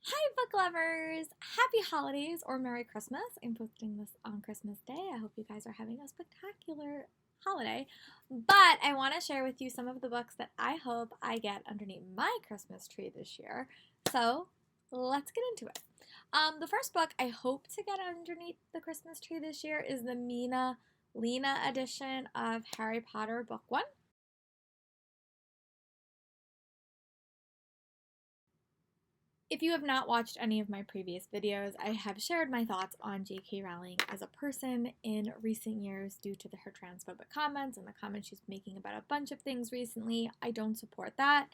Hi, book lovers! Happy holidays or Merry Christmas. I'm posting this on Christmas Day. I hope you guys are having a spectacular holiday. But I want to share with you some of the books that I hope I get underneath my Christmas tree this year. So let's get into it. The first book I hope to get underneath the Christmas tree this year is the Mina Lena edition of Harry Potter Book 1. If you have not watched any of my previous videos, I have shared my thoughts on J.K. Rowling as a person in recent years due to her transphobic comments and the comments she's making about a bunch of things recently. I don't support that.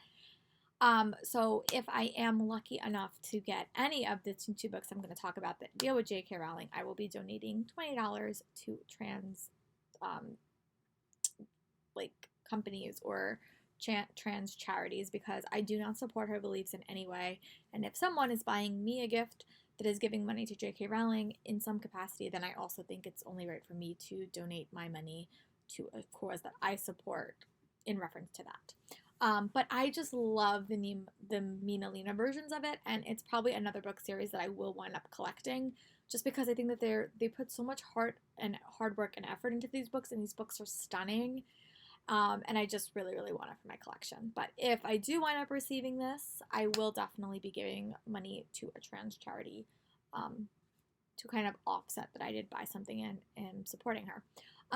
So if I am lucky enough to get any of the two books I'm going to talk about that deal with J.K. Rowling, I will be donating $20 to trans companies or trans charities because I do not support her beliefs in any way. And if someone is buying me a gift that is giving money to J.K. Rowling in some capacity, then I also think it's only right for me to donate my money to a cause that I support in reference to that. But I just love the Mina Lena versions of it, and it's probably another book series that I will wind up collecting, just because I think that they put so much heart and hard work and effort into these books, and these books are stunning. And I just really, really want it for my collection. But if I do wind up receiving this, I will definitely be giving money to a trans charity to kind of offset that I did buy something and supporting her.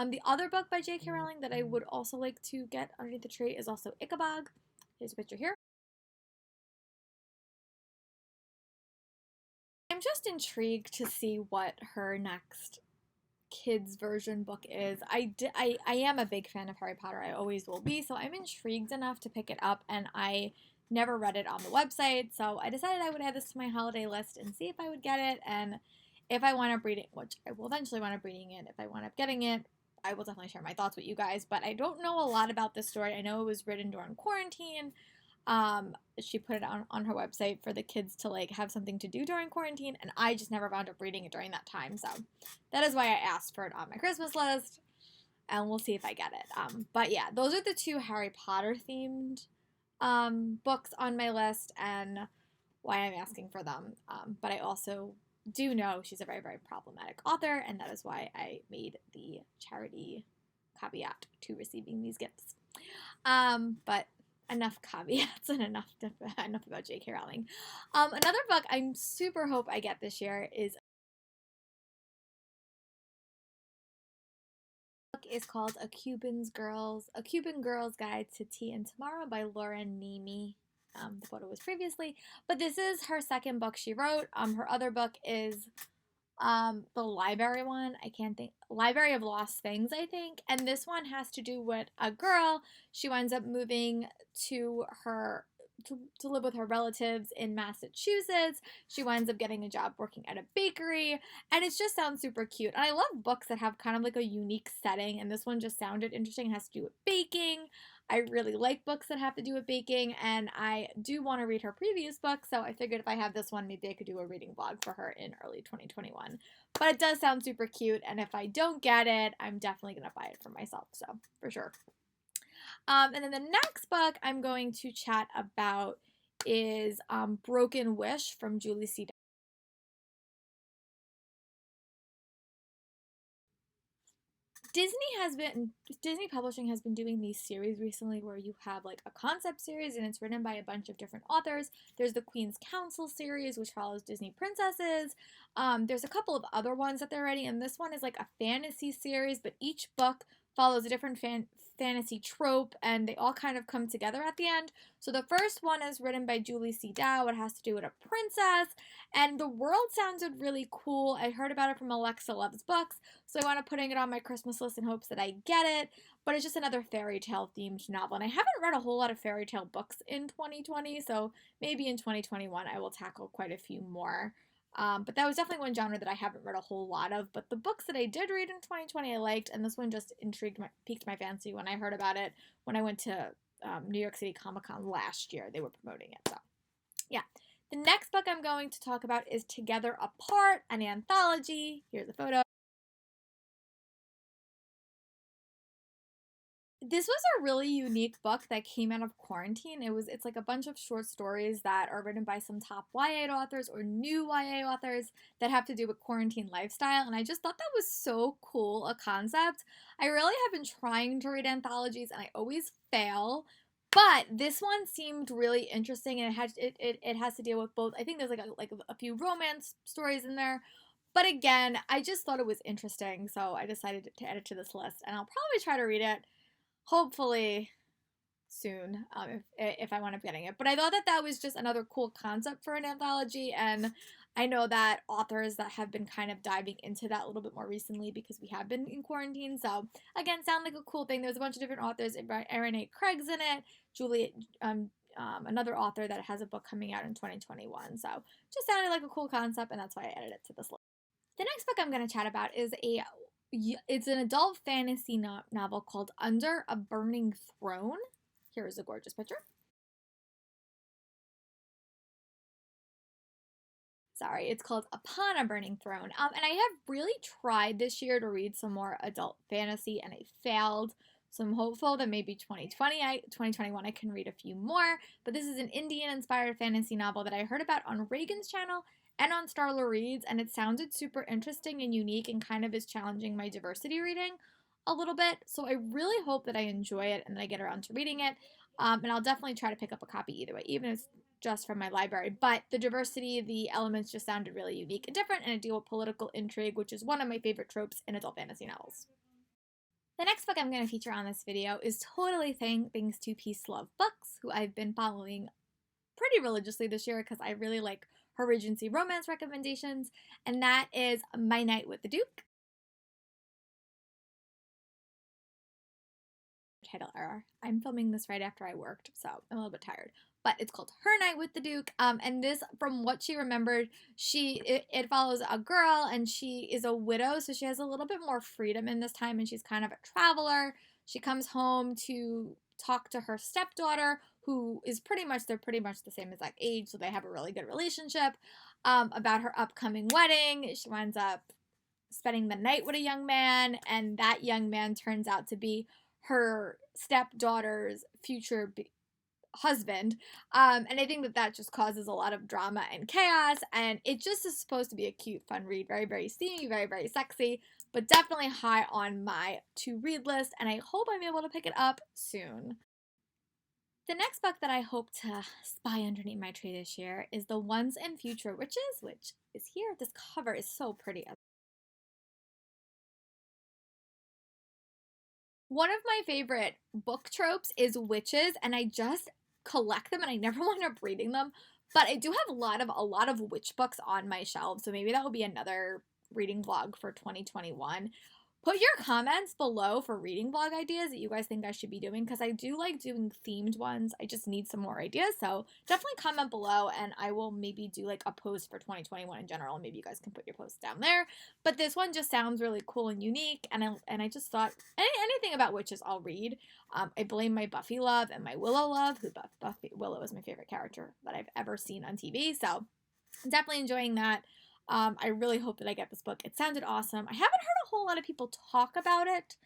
The other book by J.K. Rowling that I would also like to get underneath the tree is also Ichabod. Here's a picture here. I'm just intrigued to see what her next kids version book is. I am a big fan of Harry Potter. I always will be. So I'm intrigued enough to pick it up, and I never read it on the website. So I decided I would add this to my holiday list and see if I would get it. And if I wind up reading, which I will eventually wind up reading it, if I wind up getting it, I will definitely share my thoughts with you guys. But I don't know a lot about this story. I know it was written during quarantine. She put it on her website for the kids to like have something to do during quarantine, and I just never wound up reading it during that time. So that is why I asked for it on my Christmas list, and we'll see if I get it. But yeah, those are the two Harry Potter themed books on my list, and why I'm asking for them. But I also do know she's a very, very problematic author, and that is why I made the charity caveat to receiving these gifts. But enough caveats and enough about J.K. Rowling. Another book I'm super hope I get this year is called A Cuban Girl's Guide to Tea and Tomorrow by Lauren Nemi. The photo was previously, but this is her second book she wrote. Her other book is the library one. I can't think. Library of Lost Things, I think. And this one has to do with a girl. She winds up moving to her to live with her relatives in Massachusetts. She winds up getting a job working at a bakery, and it just sounds super cute. And I love books that have kind of like a unique setting, and this one just sounded interesting. It has to do with baking. I really like books that have to do with baking, and I do want to read her previous book, so I figured if I have this one, maybe I could do a reading vlog for her in early 2021. But it does sound super cute, and if I don't get it, I'm definitely going to buy it for myself, so for sure. And then the next book I'm going to chat about is Broken Wish from Julie C. Disney Publishing has been doing these series recently where you have like a concept series and it's written by a bunch of different authors. There's the Queen's Council series, which follows Disney princesses. There's a couple of other ones that they're writing, and this one is like a fantasy series, but each book follows a different fantasy trope, and they all kind of come together at the end. So the first one is written by Julie C. Dow. It has to do with a princess, and the world sounded really cool. I heard about it from Alexa Loves Books, so I wound up putting it on my Christmas list in hopes that I get it. But it's just another fairy tale themed novel, and I haven't read a whole lot of fairy tale books in 2020, so maybe in 2021 I will tackle quite a few more. But that was definitely one genre that I haven't read a whole lot of. But the books that I did read in 2020 I liked, and this one just piqued my fancy when I heard about it when I went to New York City Comic Con last year. They were promoting it, so yeah. The next book I'm going to talk about is Together Apart, an anthology. Here's a photo. This was a really unique book that came out of quarantine. It's like a bunch of short stories that are written by some top YA authors or new YA authors that have to do with quarantine lifestyle, and I just thought that was so cool a concept. I really have been trying to read anthologies and I always fail. But this one seemed really interesting, and it has to deal with both. I think there's like a few romance stories in there, but again, I just thought it was interesting, so I decided to add it to this list, and I'll probably try to read it hopefully soon, if I wind up getting it. But I thought that that was just another cool concept for an anthology, and I know that authors that have been kind of diving into that a little bit more recently because we have been in quarantine. So again, sound like a cool thing. There's a bunch of different authors. Erin A. Craig's in it. Juliet, another author that has a book coming out in 2021. So just sounded like a cool concept, and that's why I added it to this list. The next book I'm going to chat about is it's an adult fantasy novel called Under a Burning Throne. Here is a gorgeous picture. Sorry, it's called Upon a Burning Throne. And I have really tried this year to read some more adult fantasy, and I failed. So I'm hopeful that maybe 2021 I can read a few more. But this is an Indian-inspired fantasy novel that I heard about on Reagan's channel and on Starla Reads, and it sounded super interesting and unique and kind of is challenging my diversity reading a little bit. So I really hope that I enjoy it and that I get around to reading it. And I'll definitely try to pick up a copy either way, even if it's just from my library. But the diversity, the elements just sounded really unique and different, and I deal with political intrigue, which is one of my favorite tropes in adult fantasy novels. The next book I'm going to feature on this video is totally thanks to Peace Love Books, who I've been following pretty religiously this year because I really like her Regency romance recommendations, and that is My Night with the Duke. Title error. I'm filming this right after I worked, so I'm a little bit tired. But it's called Her Night with the Duke. And this, from what she remembered, it follows a girl, and she is a widow, so she has a little bit more freedom in this time, and she's kind of a traveler. She comes home to talk to her stepdaughter, who is they're pretty much the same exact age, so they have a really good relationship, about her upcoming wedding. She winds up spending the night with a young man, and that young man turns out to be her stepdaughter's future husband. And I think that that just causes a lot of drama and chaos, and it just is supposed to be a cute, fun read. Very, very steamy, very, very sexy, but definitely high on my to-read list, and I hope I'm able to pick it up soon. The next book that I hope to spy underneath my tree this year is The Once and Future Witches, which is here. This cover is so pretty. One of my favorite book tropes is witches, and I just collect them and I never wound up reading them. But I do have a lot of witch books on my shelf, so maybe that will be another reading vlog for 2021. Put your comments below for reading vlog ideas that you guys think I should be doing, because I do like doing themed ones. I just need some more ideas, so definitely comment below, and I will maybe do like a post for 2021 in general, and maybe you guys can put your posts down there. But this one just sounds really cool and unique, and I just thought anything about witches I'll read. I blame my Buffy love and my Willow love, who Willow is my favorite character that I've ever seen on TV, so I'm definitely enjoying that. I really hope that I get this book. It sounded awesome. I haven't heard a whole lot of people talk about it,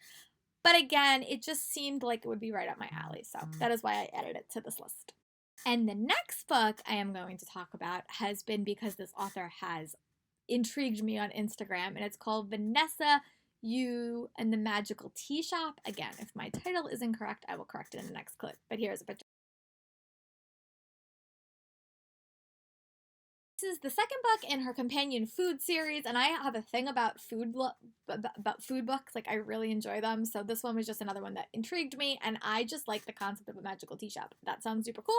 but again, it just seemed like it would be right up my alley, so that is why I added it to this list. And the next book I am going to talk about has been because this author has intrigued me on Instagram, and it's called Vanessa You and the Magical Tea Shop. Again, if my title is incorrect, I will correct it in the next clip, but here's a picture. This is the second book in her companion food series, and I have a thing about food books. Like, I really enjoy them, so this one was just another one that intrigued me, and I just like the concept of a magical tea shop. That sounds super cool.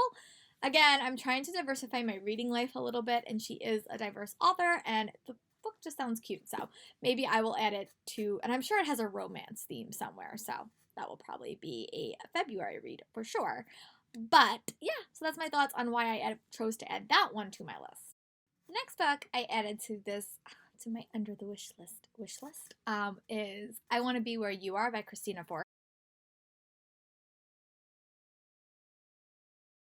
Again, I'm trying to diversify my reading life a little bit, and she is a diverse author, and the book just sounds cute, so maybe I will add it to, and I'm sure it has a romance theme somewhere, so that will probably be a February read for sure. But yeah, so that's my thoughts on why I chose to add that one to my list. The next book I added to my under the wish list is I Want to Be Where You Are by Christina Forrest.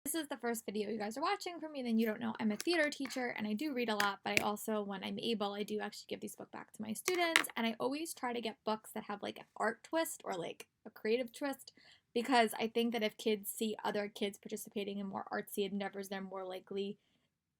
This is the first video you guys are watching from me, then you don't know I'm a theater teacher and I do read a lot, but I also, when I'm able, I do actually give these books back to my students, and I always try to get books that have like an art twist or like a creative twist, because I think that if kids see other kids participating in more artsy endeavors, they're more likely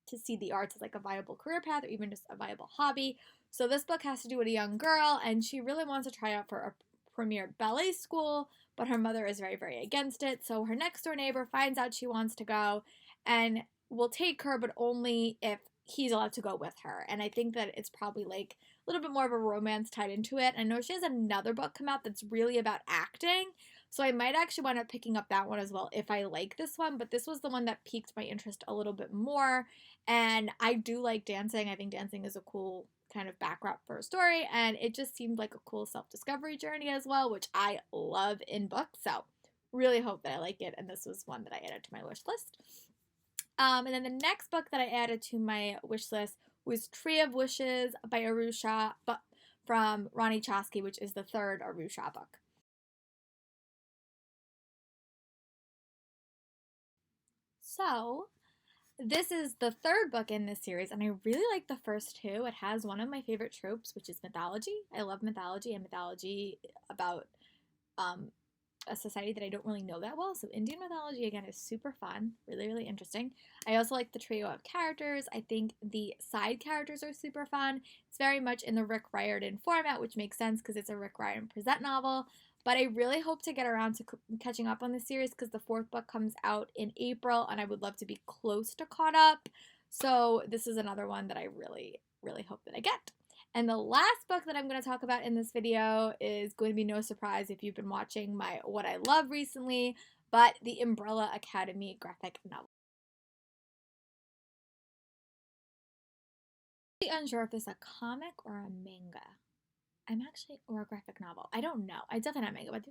to see the arts as like a viable career path or even just a viable hobby. So this book has to do with a young girl, and she really wants to try out for a premier ballet school, but her mother is very, very against it. So her next door neighbor finds out she wants to go and will take her, but only if he's allowed to go with her. And I think that it's probably like a little bit more of a romance tied into it. I know she has another book come out that's really about acting, so I might actually wind up picking up that one as well if I like this one, but this was the one that piqued my interest a little bit more. And I do like dancing. I think dancing is a cool kind of backdrop for a story, and it just seemed like a cool self-discovery journey as well, which I love in books. So really hope that I like it, and this was one that I added to my wish list. And then the next book that I added to my wish list was Tree of Wishes by Arusha, but from Ronnie Chosky, which is the third Arusha book. So this is the third book in this series, and I really like the first two. It has one of my favorite tropes, which is mythology. I love mythology and mythology about a society that I don't really know that well. So Indian mythology, again, is super fun, really, really interesting. I also like the trio of characters. I think the side characters are super fun. It's very much in the Rick Riordan format, which makes sense because it's a Rick Riordan present novel. But I really hope to get around to catching up on this series because the fourth book comes out in April, and I would love to be close to caught up. So this is another one that I really, really hope that I get. And the last book that I'm going to talk about in this video is going to be no surprise if you've been watching my What I Love recently, but the Umbrella Academy graphic novel. I'm really unsure if this is a comic or a manga. Or a graphic novel. I don't know. I definitely not manga, but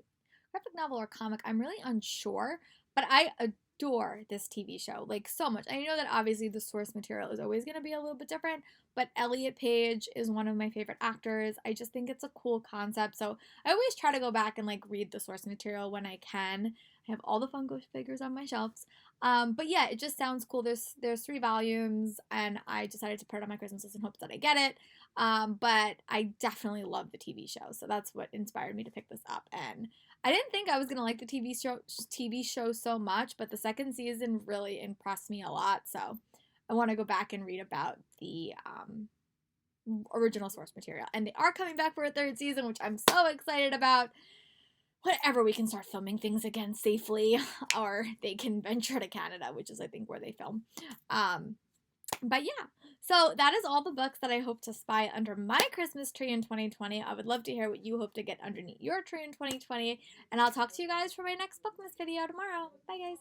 graphic novel or comic, I'm really unsure. But I adore this TV show, like, so much. I know that obviously the source material is always going to be a little bit different, but Elliot Page is one of my favorite actors. I just think it's a cool concept. So I always try to go back and like read the source material when I can. I have all the Funko figures on my shelves. But yeah, it just sounds cool. There's 3 volumes, and I decided to put it on my Christmas list in hopes that I get it. But I definitely love the TV show, so that's what inspired me to pick this up. And I didn't think I was gonna like the TV show so much, but the second season really impressed me a lot. So I want to go back and read about the original source material. And they are coming back for a 3rd season, which I'm so excited about. Whenever we can start filming things again safely, or they can venture to Canada, which is I think where they film. But yeah, so that is all the books that I hope to spy under my Christmas tree in 2020. I would love to hear what you hope to get underneath your tree in 2020, and I'll talk to you guys for my next BookMas video tomorrow. Bye, guys.